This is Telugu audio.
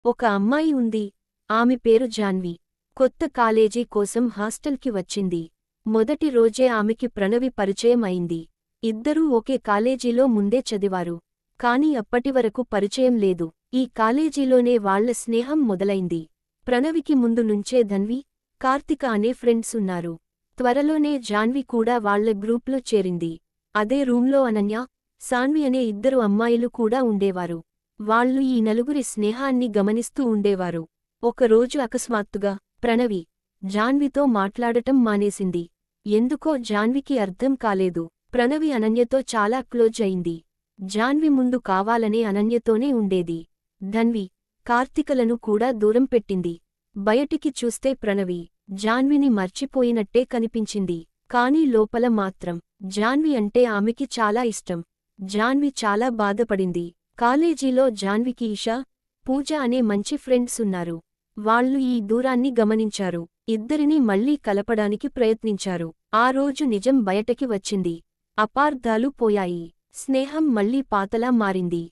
ఒక అమ్మాయి ఉంది. ఆమె పేరు జాన్వి. కొత్త కాలేజీ కోసం హాస్టల్కి వచ్చింది. మొదటి రోజే ఆమెకి ప్రణవి పరిచయం అయింది. ఇద్దరూ ఒకే కాలేజీలో ముందే చదివారు. కాని అప్పటివరకు పరిచయం లేదు. ఈ కాలేజీలోనే వాళ్ల స్నేహం మొదలైంది. ప్రణవికి ముందు నుంచే ధన్వి, కార్తిక అనే ఫ్రెండ్స్ ఉన్నారు. త్వరలోనే జాన్వి కూడా వాళ్ల గ్రూప్లో చేరింది. అదే రూంలో అనన్య, సాన్వి అనే ఇద్దరు అమ్మాయిలు కూడా ఉండేవారు. వాళ్ళు ఈ నలుగురి స్నేహాన్ని గమనిస్తూ ఉండేవారు. ఒకరోజు అకస్మాత్తుగా ప్రణవి జాన్వితో మాట్లాడటం మానేసింది. ఎందుకో జాన్వికి అర్థం కాలేదు. ప్రణవి అనన్యతో చాలా క్లోజ్ అయింది. జాన్వి ముందు కావాలనే అనన్యతోనే ఉండేది. ధన్వి, కార్తికలను కూడా దూరం పెట్టింది. బయటికి చూస్తే ప్రణవి జాన్విని మర్చిపోయినట్టే కనిపించింది. కానీ లోపల మాత్రం జాన్వి అంటే ఆమెకి చాలా ఇష్టం. జాన్వి చాలా బాధపడింది. కాలేజీలో జాన్వికి ఇషా, పూజ అనే మంచి ఫ్రెండ్స్ ఉన్నారు. వాళ్ళు ఈ దూరాన్ని గమనించారు. ఇద్దరినీ మళ్లీ కలపడానికి ప్రయత్నించారు. ఆ రోజు నిజం బయటకి వచ్చింది. అపార్థాలు పోయాయి. స్నేహం మళ్లీ పాతలా మారింది.